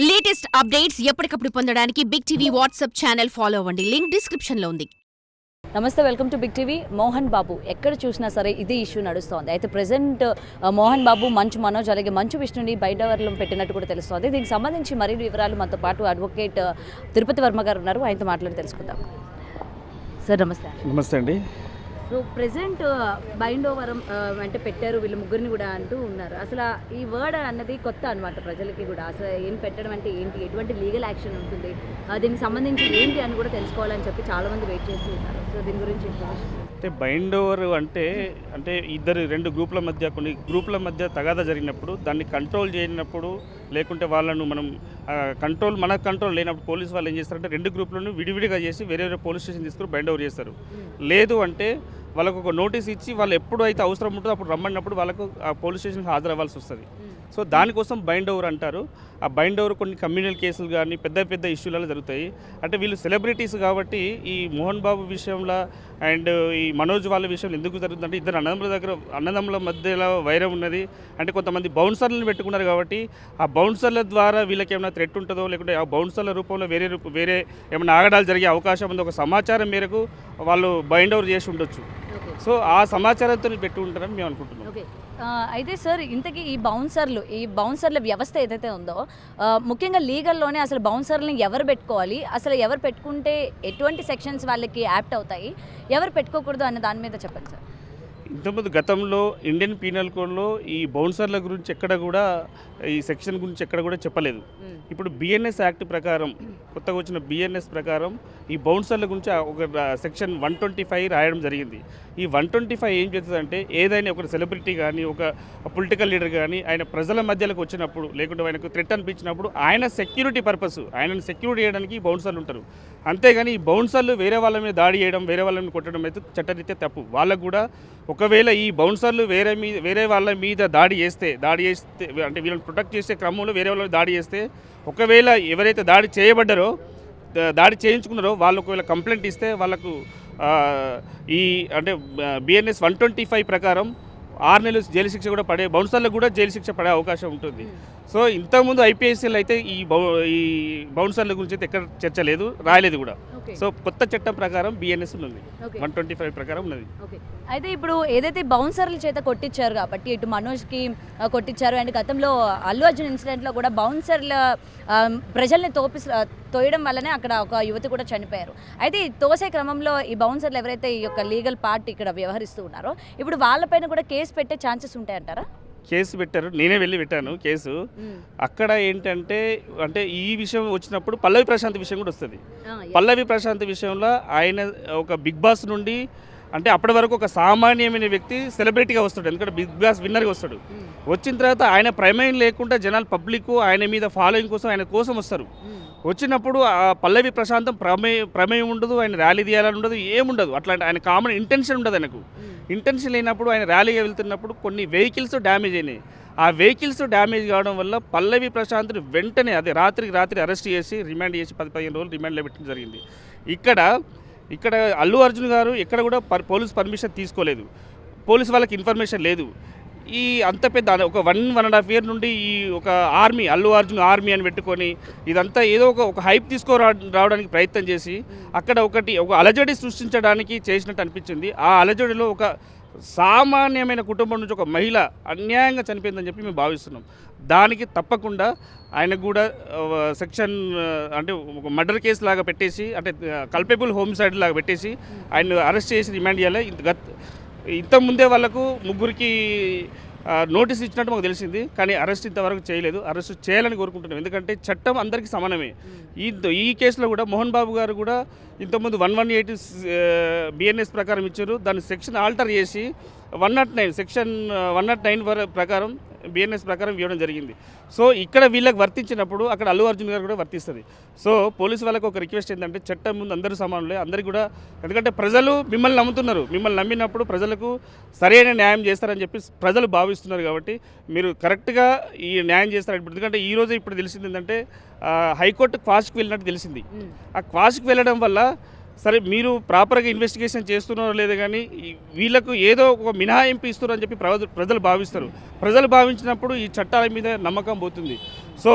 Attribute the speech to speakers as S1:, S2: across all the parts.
S1: Latest updates ఎప్పటికప్పుడు పొందడానికి big TV WhatsApp channel follow అవ్వండి. లింక్ డిస్క్రిప్షన్ లో ఉంది.
S2: నమస్తే, welcome to big TV. Mohan Babu ఎక్కడ చూసినా సరే ఇదే ఇష్యూ నడుస్తోంది. అయితే ప్రెసెంట్ మోహన్ బాబు, మంచు మనోజ్ అలాగే మంచు విష్ణుని బయటవర్లో పెట్టినట్టు కూడా తెలుస్తోంది. దీనికి సంబంధించి మరిన్ని వివరాలు మనతో పాటు అడ్వకేట్ తిరుపతి వర్మ గారు ఉన్నారు. ఆయనతో మాట్లాడి తెలుసుకుందాం. సార్ నమస్తే.
S3: నమస్తే అండి.
S2: సో ప్రెసెంట్ బైండోవరం అంటే పెట్టారు వీళ్ళు ముగ్గురిని కూడా అంటూ ఉన్నారు. అసలు ఈ వర్డ్ అన్నది కొత్త అనమాట ప్రజలకి కూడా. అసలు ఏం పెట్టడం అంటే ఏంటి, ఎటువంటి లీగల్ యాక్షన్ ఉంటుంది, దీనికి సంబంధించి ఏంటి అని కూడా తెలుసుకోవాలని చెప్పి చాలామంది వెయిట్ చేస్తూ ఉన్నారు. సో దీని గురించి
S3: అంటే బైండ్ ఓవర్ అంటే రెండు కొన్ని గ్రూపుల మధ్య తగాదా జరిగినప్పుడు దాన్ని కంట్రోల్ చేయనప్పుడు, లేకుంటే వాళ్ళను మనం మన కంట్రోల్ లేనప్పుడు పోలీసు వాళ్ళు ఏం చేస్తారంటే రెండు గ్రూపులను విడివిడిగా చేసి వేరే పోలీస్ స్టేషన్ తీసుకుని బైండ్ ఓవర్ చేస్తారు. లేదు అంటే వాళ్ళకు ఒక నోటీస్ ఇచ్చి వాళ్ళు ఎప్పుడు అయితే అవసరం ఉంటుందో అప్పుడు రమ్మన్నప్పుడు వాళ్ళకు ఆ పోలీస్ స్టేషన్కి హాజరవ్వాల్సి వస్తుంది. సో దానికోసం బైండ్ ఓవర్ అంటారు. ఆ బైండ్ ఓవర్ కొన్ని కమ్యూనల్ కేసులు కానీ పెద్ద ఇష్యూలలో జరుగుతాయి. అంటే వీళ్ళు సెలబ్రిటీస్ కాబట్టి ఈ మోహన్ బాబు విషయంలో అండ్ ఈ మనోజ్ వాళ్ళ విషయంలో ఎందుకు జరుగుతుందంటే ఇద్దరు అన్నదమ్ముల మధ్యలో వైరం ఉన్నది. అంటే కొంతమంది బౌన్సర్లను పెట్టుకున్నారు కాబట్టి ఆ బౌన్సర్ల ద్వారా వీళ్ళకి ఏమైనా థ్రెట్ ఉంటుందో, లేకుంటే ఆ బౌన్సర్ల రూపంలో వేరే ఏమైనా ఆగడాలు జరిగే అవకాశం ఉంది, ఒక సమాచారం మేరకు వాళ్ళు బైండ్ ఓవర్ చేసి ఉండొచ్చు. సో ఆ సమాచారంతో పెట్టి ఉంటారని మేము అనుకుంటున్నాం.
S2: అయితే సార్, ఇంతకీ ఈ బౌన్సర్ల వ్యవస్థ ఏదైతే ఉందో, ముఖ్యంగా లీగల్లోనే అసలు బౌన్సర్లని ఎవరు పెట్టుకోవాలి, అసలు ఎవరు పెట్టుకుంటే ఎటువంటి సెక్షన్స్ వాళ్ళకి యాప్ట్ అవుతాయి, ఎవరు పెట్టుకోకూడదు అన్న దాని మీద చెప్పండి సార్.
S3: ఇంతకుముందు గతంలో ఇండియన్ పీనల్ కోడ్లో ఈ బౌన్సర్ల గురించి ఎక్కడ కూడా ఈ సెక్షన్ గురించి ఎక్కడ కూడా చెప్పలేదు. ఇప్పుడు బిఎన్ఎస్ యాక్ట్ ప్రకారం, కొత్తగా వచ్చిన బిఎన్ఎస్ ప్రకారం ఈ బౌన్సర్ల గురించి ఒక సెక్షన్ 125 రాయడం జరిగింది. ఈ 125 ఏం చేస్తుందంటే, ఏదైనా ఒక సెలబ్రిటీ కానీ ఒక పొలిటికల్ లీడర్ కానీ ఆయన ప్రజల మధ్యలోకి వచ్చినప్పుడు, లేకుంటే ఆయనకు థ్రెట్ అనిపించినప్పుడు ఆయన సెక్యూరిటీ పర్పస్, ఆయనను సెక్యూరిటీ చేయడానికి ఈ బౌన్సర్లు ఉంటారు. అంతేగాని ఈ బౌన్సర్లు వేరే వాళ్ళ మీద దాడి చేయడం, వేరే వాళ్ళ మీద కొట్టడం అయితే చట్టరీత్యా తప్పు. వాళ్ళకు కూడా ఒకవేళ ఈ బౌన్సర్లు వేరే వాళ్ళ మీద దాడి చేస్తే అంటే వీళ్ళని ప్రొటెక్ట్ చేసే క్రమంలో వేరే వాళ్ళ దాడి చేస్తే, ఒకవేళ ఎవరైతే దాడి చేయించుకున్నారో వాళ్ళు ఒకవేళ కంప్లైంట్ ఇస్తే వాళ్ళకు ఈ అంటే బిఎన్ఎస్ 125 ప్రకారం 6 నెలలు జైలు శిక్ష కూడా బౌన్సర్లకు కూడా జైలు శిక్ష పడే అవకాశం ఉంటుంది. సో ఇంతకుముందు ఐపీఎస్ఎల్ అయితే ఈ బౌన్సర్ల గురించి అయితే ఎక్కడ చర్చ లేదు, రాయలేదు కూడా. సో కొత్త చట్టం ప్రకారం బిఎన్ఎస్ ఉంది, 125 ప్రకారం ఉన్నది.
S2: అయితే ఇప్పుడు ఏదైతే బౌన్సర్ల చేత కొట్టించారు కాబట్టి, ఇటు మనోజ్కి కొట్టించారు అండ్ గతంలో అల్లు అర్జున్ ఇన్సిడెంట్లో కూడా బౌన్సర్ల ప్రజల్ని తోయడం వల్లనే అక్కడ ఒక యువతి కూడా చనిపోయారు. అయితే ఈ తోసే క్రమంలో ఈ బౌన్సర్లు ఎవరైతే ఈ యొక్క లీగల్ పార్ట్ ఇక్కడ వ్యవహరిస్తూ ఉన్నారో, ఇప్పుడు వాళ్ళపైన కూడా కేసు పెట్టే ఛాన్సెస్ ఉంటాయంటారా?
S3: కేసు పెట్టారు, నేనే వెళ్ళి పెట్టాను కేసు. అక్కడ ఏంటంటే, అంటే ఈ విషయం వచ్చినప్పుడు పల్లవి ప్రశాంత్ విషయం కూడా వస్తుంది. పల్లవి ప్రశాంత్ విషయంలో ఆయన ఒక బిగ్ బాస్ నుండి, అంటే అప్పటి వరకు ఒక సామాన్యమైన వ్యక్తి సెలబ్రిటీగా వస్తాడు, ఎందుకంటే బిగ్ బాస్ విన్నర్గా వస్తాడు. వచ్చిన తర్వాత ఆయన ప్రమేయం లేకుండా జనాలు పబ్లిక్ ఆయన మీద ఫాలోయింగ్ కోసం ఆయన కోసం వస్తారు. వచ్చినప్పుడు ఆ పల్లవి ప్రశాంతం ప్రమేయం ఉండదు, ఆయన ర్యాలీ తీయాలని ఉండదు, ఏముండదు. అట్లాంటి ఆయన కామన్ ఇంటెన్షన్ ఉండదు. ఆయనకు ఇంటెన్షన్ లేనప్పుడు ఆయన ర్యాలీగా వెళ్తున్నప్పుడు కొన్ని వెహికల్స్ డ్యామేజ్ అయినాయి. ఆ వెహికల్స్ డ్యామేజ్ కావడం వల్ల పల్లవి ప్రశాంత్ని వెంటనే రాత్రి అరెస్ట్ చేసి రిమాండ్ చేసి 10-15 రోజులు రిమాండ్లో పెట్టడం జరిగింది. ఇక్కడ అల్లు అర్జున్ గారు ఎక్కడ కూడా పోలీస్ పర్మిషన్ తీసుకోలేదు, పోలీస్ వాళ్ళకి ఇన్ఫర్మేషన్ లేదు. ఈ అంత పెద్ద ఒక 1.5 year నుండి ఈ ఒక ఆర్మీ, అల్లు అర్జున్ ఆర్మీ అని పెట్టుకొని ఇదంతా ఏదో ఒక హైప్ రావడానికి ప్రయత్నం చేసి అక్కడ ఒక అలజడి సృష్టించడానికి చేసినట్టు అనిపించింది. ఆ అలజడిలో ఒక సామాన్యమైన కుటుంబం నుంచి ఒక మహిళ అన్యాయంగా చనిపోయిందని చెప్పి మేము భావిస్తున్నాం. దానికి తప్పకుండా ఆయనకు కూడా సెక్షన్ అంటే ఒక మర్డర్ కేసు లాగా పెట్టేసి, అంటే కల్పబుల్ హోమిసైడ్ లాగా పెట్టేసి ఆయన అరెస్ట్ చేసి రిమాండ్ చేయాలి. ఇంతకుముందే వాళ్ళకు ముగ్గురికి నోటీస్ ఇచ్చినట్టు మాకు తెలిసింది, కానీ అరెస్ట్ ఇంతవరకు చేయలేదు. అరెస్ట్ చేయాలని కోరుకుంటున్నాం, ఎందుకంటే చట్టం అందరికీ సమానమే. ఈ కేసులో కూడా మోహన్ బాబు గారు కూడా ఇంతకుముందు 118 బిఎన్ఎస్ ప్రకారం ఇచ్చారు. దాన్ని సెక్షన్ ఆల్టర్ చేసి 109 సెక్షన్ 109 ప్రకారం బిఎన్ఎస్ ప్రకారం ఇవ్వడం జరిగింది. సో ఇక్కడ వీళ్ళకి వర్తించినప్పుడు అక్కడ అల్లు అర్జున్ గారు కూడా వర్తిస్తుంది. సో పోలీసు వాళ్ళకు ఒక రిక్వెస్ట్ ఏంటంటే, చట్టం ముందు అందరూ సమానులే, అందరికీ కూడా. ఎందుకంటే ప్రజలు మిమ్మల్ని నమ్ముతున్నారు, మిమ్మల్ని నమ్మినప్పుడు ప్రజలకు సరైన న్యాయం చేస్తారని చెప్పి ప్రజలు భావిస్తున్నారు. కాబట్టి మీరు కరెక్ట్గా ఈ న్యాయం చేస్తారు. ఎందుకంటే ఇప్పుడు తెలిసింది ఏంటంటే, హైకోర్టు క్వాష్కి వెళ్ళినట్టు తెలిసింది. ఆ క్వాష్కి వెళ్ళడం వల్ల సరే మీరు ప్రాపర్గా ఇన్వెస్టిగేషన్ చేస్తున్నారో లేదో కానీ వీళ్ళకు ఏదో ఒక మినహాయింపు ఇస్తున్నారని చెప్పి ప్రజలు భావిస్తారు. ప్రజలు భావించినప్పుడు ఈ చట్టాల మీద నమ్మకం పోతుంది. సో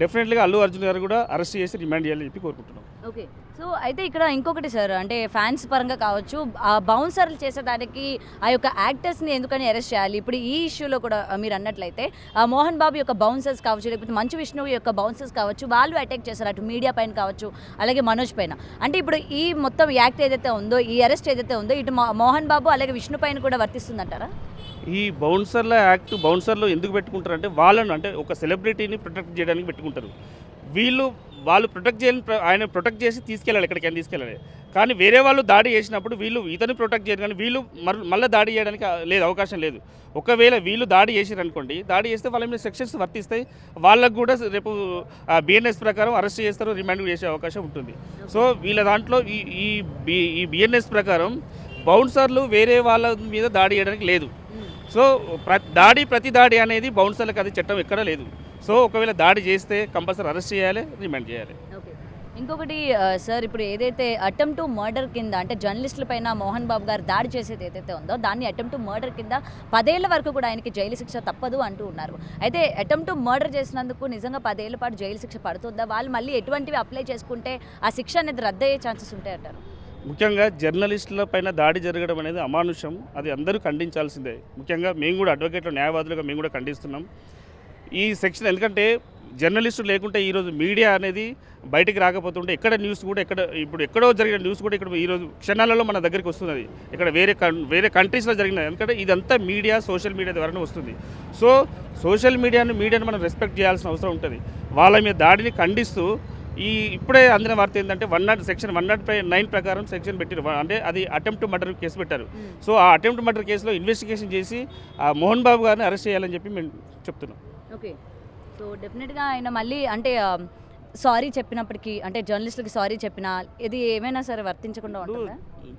S3: డెఫినెట్లీగా అల్లు అర్జున్ గారు కూడా అరెస్ట్ చేసి రిమాండ్ చేయాలని చెప్పి కోరుకుంటున్నాం.
S2: ఓకే. సో అయితే ఇక్కడ ఇంకొకటి సార్, అంటే ఫ్యాన్స్ పరంగా కావచ్చు, ఆ బౌన్సర్లు చేసేదానికి ఆ యొక్క యాక్టర్స్ని ఎందుకని అరెస్ట్ చేయాలి? ఇప్పుడు ఈ ఇష్యూలో కూడా మీరు అన్నట్లయితే మోహన్ బాబు యొక్క బౌన్సర్స్ కావచ్చు, లేకపోతే మంచు విష్ణు యొక్క బౌన్సర్స్ కావచ్చు, వాళ్ళు అటాక్ చేశారు అటు మీడియా పైన కావచ్చు, అలాగే మనోజ్ పైన. అంటే ఇప్పుడు ఈ మొత్తం యాక్ట్ ఏదైతే ఉందో, ఈ అరెస్ట్ ఏదైతే ఉందో, ఇటు మోహన్ బాబు అలాగే విష్ణు పైన కూడా వర్తిస్తుందంటారా?
S3: ఈ బౌన్సర్ల యాక్ట్ బౌన్సర్లు ఎందుకు పెట్టుకుంటారంటే వాళ్ళను అంటే ఒక సెలబ్రిటీని ప్రొటెక్ట్ చేయడానికి పెట్టుకుంటారు. వాళ్ళు ప్రొటెక్ట్ చేయాలని ఆయన ప్రొటెక్ట్ చేసి తీసుకెళ్ళాలి, ఎక్కడికైనా తీసుకెళ్ళాలి. కానీ వేరే వాళ్ళు దాడి చేసినప్పుడు వీళ్ళు ఇతను ప్రొటెక్ట్ చేయరు, కానీ వీళ్ళు మళ్ళీ దాడి చేయడానికి లేదు, అవకాశం లేదు. ఒకవేళ వీళ్ళు దాడి చేసారు అనుకోండి, దాడి చేస్తే వాళ్ళ మీద సెక్షన్స్ వర్తిస్తాయి, వాళ్ళకు కూడా రేపు బిఎన్ఎస్ ప్రకారం అరెస్ట్ చేస్తారు, రిమాండ్ చేసే అవకాశం ఉంటుంది. సో వీళ్ళ దాంట్లో ఈ బిఎన్ఎస్ ప్రకారం బౌన్సర్లు వేరే వాళ్ళ మీద దాడి చేయడానికి లేదు. సో ప్రతి దాడి అనేది బౌన్సర్లకు అది చట్టం ఎక్కడా లేదు. సో ఒకవేళ దాడి చేస్తే కంపల్సరీ అరెస్ట్ చేయాలి, రిమాండ్ చేయాలి.
S2: ఓకే. ఇంకొకటి సార్, ఇప్పుడు ఏదైతే అటెంప్ట్ టు మర్డర్ కింద, అంటే జర్నలిస్టుల పైన మోహన్ బాబు గారు దాడి చేసేది ఏదైతే ఉందో, దాన్ని అటెంప్ట్ టు మర్డర్ కింద 10 ఏళ్ల వరకు కూడా ఆయనకి జైలు శిక్ష తప్పదు అంటూ ఉన్నారు. అయితే అటెంప్ట్ టు మర్డర్ చేసినందుకు నిజంగా 10 ఏళ్ల పాటు జైలు శిక్ష పడుతుందా? వాళ్ళు మళ్ళీ ఎటువంటివి అప్లై చేసుకుంటే ఆ శిక్ష అనేది రద్దయ్యే ఛాన్సెస్ ఉంటాయంటారు?
S3: ముఖ్యంగా జర్నలిస్టుల పైన దాడి జరగడం అనేది అమానుషం, అది అందరూ ఖండించాల్సిందే. ముఖ్యంగా మేము కూడా అడ్వకేట్లు, న్యాయవాదులుగా మేము కూడా ఖండిస్తున్నాం ఈ సెక్షన్. ఎందుకంటే జర్నలిస్టు లేకుంటే ఈరోజు మీడియా అనేది బయటికి రాకపోతుంటే ఎక్కడ న్యూస్ కూడా ఎక్కడో జరిగిన న్యూస్ కూడా ఇక్కడ ఈరోజు క్షణాలలో మన దగ్గరికి వస్తున్నది, ఇక్కడ వేరే కంట్రీస్లో జరిగినది. ఎందుకంటే ఇదంతా మీడియా, సోషల్ మీడియా ద్వారానే వస్తుంది. సో సోషల్ మీడియాను మనం రెస్పెక్ట్ చేయాల్సిన అవసరం ఉంటుంది. వాళ్ళ మీద దాడిని ఖండిస్తూ ఇప్పుడే అందిన వార్త ఏంటంటే సెక్షన్ 109 ప్రకారం సెక్షన్ పెట్టారు, అంటే అది అటెంప్ట్ మర్డర్ కేసు పెట్టారు. సో ఆ అటెంప్ట్ మర్డర్ కేసులో ఇన్వెస్టిగేషన్ చేసి ఆ మోహన్ బాబు గారిని అరెస్ట్ చేయాలని చెప్పి మేము చెప్తున్నాం.
S2: ఓకే. సో డెఫినెట్గా ఆయన మళ్ళీ అంటే సారీ చెప్పినప్పటికీ, అంటే జర్నలిస్టులకి సారీ చెప్పినా ఇది ఏమైనా సరే వర్తించకుండా ఉంటుందా?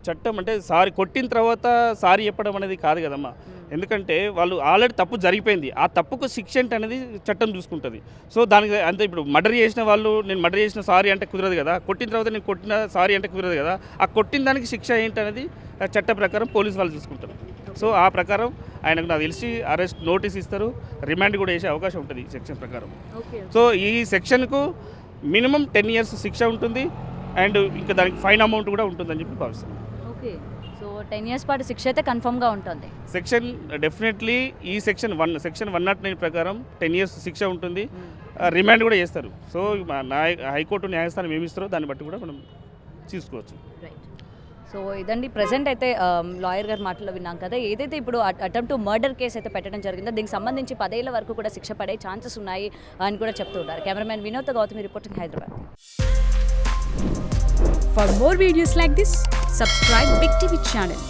S3: చట్టం అంటే కొట్టిన తర్వాత సారీ చెప్పడం అనేది కాదు కదమ్మా. ఎందుకంటే వాళ్ళు ఆల్రెడీ తప్పు జరిగిపోయింది, ఆ తప్పుకు శిక్ష ఏంటి అనేది చట్టం చూసుకుంటుంది. సో దానికి అంతే. ఇప్పుడు మర్డర్ చేసిన వాళ్ళు నేను మర్డర్ చేసిన సారీ అంటే కుదరదు కదా, కొట్టిన తర్వాత నేను కొట్టిన సారీ అంటే కుదరదు కదా. ఆ కొట్టిన దానికి శిక్ష ఏంటి అనేది చట్ట ప్రకారం పోలీసు వాళ్ళు చూసుకుంటారు. సో ఆ ప్రకారం ఆయనకు నాకు తెలిసి అరెస్ట్ నోటీస్ ఇస్తారు, రిమాండ్ కూడా చేసే అవకాశం ఉంటుంది ఈ సెక్షన్ ప్రకారం. సో ఈ సెక్షన్కు మినిమం 10 years శిక్ష ఉంటుంది, అండ్ ఇంకా దానికి ఫైన్ అమౌంట్ కూడా ఉంటుందని చెప్పి భావిస్తున్నాను.
S2: ఓకే. సో 10 years పాటు శిక్ష అయితే కన్ఫర్మ్గా ఉంటుంది.
S3: సెక్షన్ డెఫినెట్లీ ఈ సెక్షన్ 109 ప్రకారం 10 years శిక్ష ఉంటుంది, రిమాండ్ కూడా చేస్తారు. సో హైకోర్టు న్యాయస్థానం ఏమి ఇస్తారో దాన్ని బట్టి కూడా మనం చూసుకోవచ్చు.
S2: రైట్. సో ఇదండి ప్రజెంట్ అయితే లాయర్ గారి మాటల్లో విన్నాం కదా, ఏదైతే ఇప్పుడు అటెంప్ట్ టు మర్డర్ కేసు అయితే పెట్టడం జరిగిందో దీనికి సంబంధించి 10 ఏళ్ల వరకు కూడా శిక్ష పడే ఛాన్సెస్ ఉన్నాయి అని కూడా చెప్తూ ఉన్నారు. Cameraman Vinod Gautami reporting, Hyderabad.
S4: For more videos like this, subscribe Big TV channel.